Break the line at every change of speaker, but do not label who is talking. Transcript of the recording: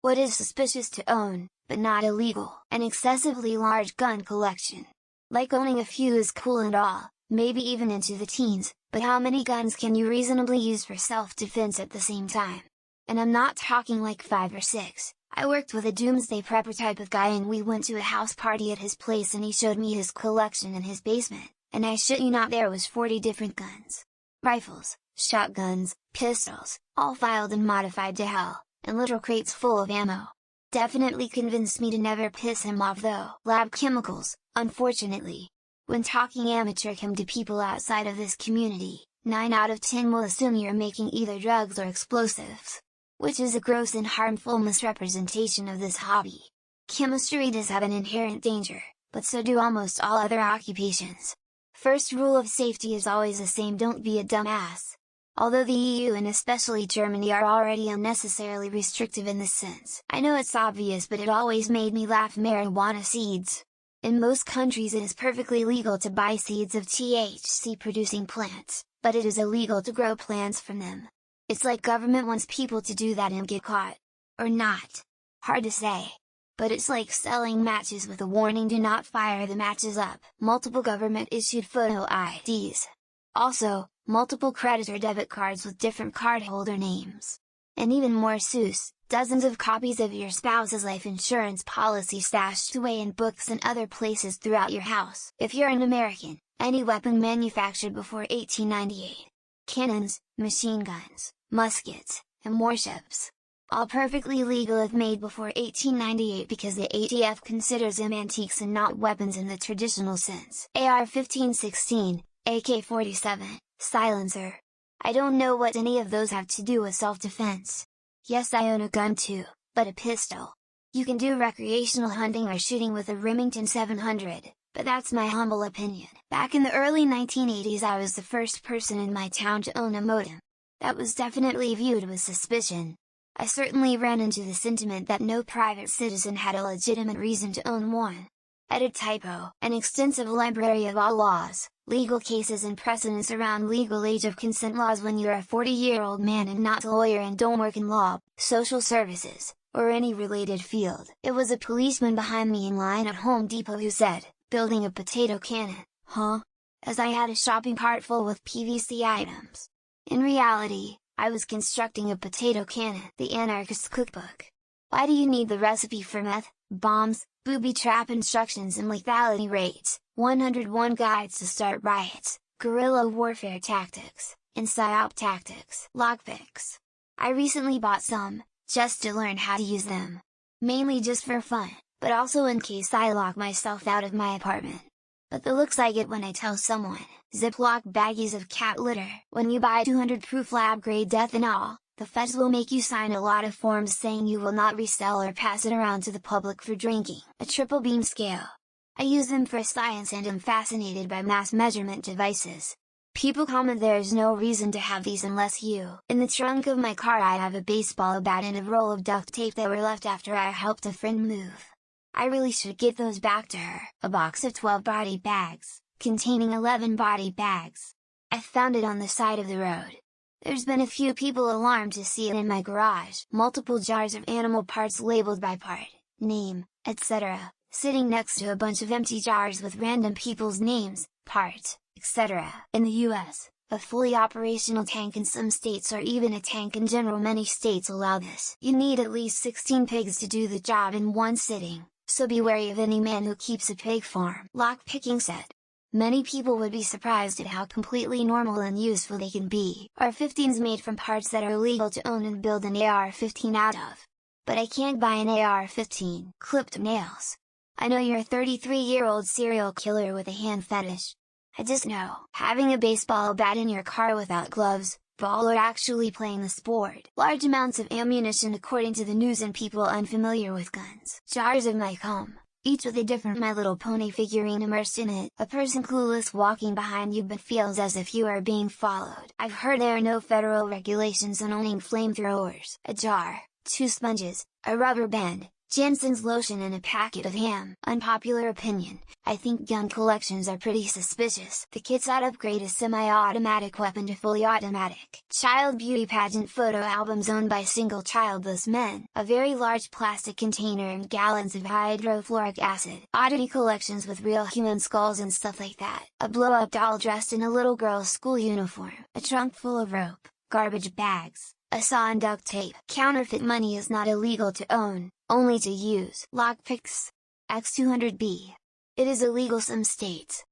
What is suspicious to own, but not illegal? An excessively large gun collection. Like owning a few is cool and all, maybe even into the teens, but how many guns can you reasonably use for self-defense at the same time? And I'm not talking like 5 or 6. I worked with a doomsday prepper type of guy and we went to a house party at his place and he showed me his collection in his basement, and I shit you not, there was 40 different guns. Rifles, shotguns, pistols, all filed and modified to hell, and literal crates full of ammo. Definitely convinced me to never piss him off though. Lab chemicals, unfortunately. When talking amateur chem to people outside of this community, 9 out of 10 will assume you're making either drugs or explosives. Which is a gross and harmful misrepresentation of this hobby. Chemistry does have an inherent danger, but so do almost all other occupations. First rule of safety is always the same: don't be a dumbass. Although the EU and especially Germany are already unnecessarily restrictive in this sense. I know it's obvious, but it always made me laugh. Marijuana seeds. In most countries it is perfectly legal to buy seeds of THC producing plants, but it is illegal to grow plants from them. It's like government wants people to do that and get caught. Or not. Hard to say. But it's like selling matches with a warning: do not fire the matches up. Multiple government issued photo IDs. Also, multiple credit or debit cards with different cardholder names. And even more sus, dozens of copies of your spouse's life insurance policy stashed away in books and other places throughout your house. If you're an American, any weapon manufactured before 1898. Cannons, machine guns, muskets, and warships. All perfectly legal if made before 1898 because the ATF considers them antiques and not weapons in the traditional sense. AR-1516, AK-47, silencer. I don't know what any of those have to do with self-defense. Yes, I own a gun too, but a pistol. You can do recreational hunting or shooting with a Remington 700, but that's my humble opinion. Back in the early 1980s I was the first person in my town to own a modem. That was definitely viewed with suspicion. I certainly ran into the sentiment that no private citizen had a legitimate reason to own one. Edit typo. An extensive library of all laws, legal cases and precedents around legal age of consent laws when you're a 40-year-old man and not a lawyer and don't work in law, social services, or any related field. It was a policeman behind me in line at Home Depot who said, "Building a potato cannon, huh?" as I had a shopping cart full with PVC items. In reality, I was constructing a potato cannon. The Anarchist Cookbook. Why do you need the recipe for meth, bombs, booby trap instructions and lethality rates, 101 guides to start riots, guerrilla warfare tactics, and PSYOP tactics? Lockpicks. I recently bought some, just to learn how to use them. Mainly just for fun, but also in case I lock myself out of my apartment. But the looks I get when I tell someone, Ziploc baggies of cat litter. When you buy 200 proof lab grade ethanol, the feds will make you sign a lot of forms saying you will not resell or pass it around to the public for drinking. A triple beam scale. I use them for science and am fascinated by mass measurement devices. People comment there's no reason to have these unless you. In the trunk of my car I have a baseball bat and a roll of duct tape that were left after I helped a friend move. I really should get those back to her. A box of 12 body bags, containing 11 body bags. I found it on the side of the road. There's been a few people alarmed to see it in my garage. Multiple jars of animal parts labeled by part, name, etc., sitting next to a bunch of empty jars with random people's names, parts, etc. In the US, a fully operational tank in some states or even a tank in general, many states allow this. You need at least 16 pigs to do the job in one sitting, so be wary of any man who keeps a pig farm. Lock picking set. Many people would be surprised at how completely normal and useful they can be. AR-15s made from parts that are legal to own and build an AR-15 out of. But I can't buy an AR-15. Clipped nails. I know you're a 33-year-old serial killer with a hand fetish. I just know. Having a baseball bat in your car without gloves, ball or actually playing the sport. Large amounts of ammunition according to the news and people unfamiliar with guns. Jars of my cum. Each with a different My Little Pony figurine immersed in it. A person clueless walking behind you but feels as if you are being followed. I've heard there are no federal regulations on owning flamethrowers. A jar, 2 sponges, a rubber band, Jensen's lotion and a packet of ham. Unpopular opinion, I think gun collections are pretty suspicious. The kids ought upgrade a semi-automatic weapon to fully automatic. Child beauty pageant photo albums owned by single childless men. A very large plastic container and gallons of hydrofluoric acid. Oddity collections with real human skulls and stuff like that. A blow-up doll dressed in a little girl's school uniform. A trunk full of rope, garbage bags, a saw and duct tape. Counterfeit money is not illegal to own, only to use. Lockpicks. X200B. It is illegal some states,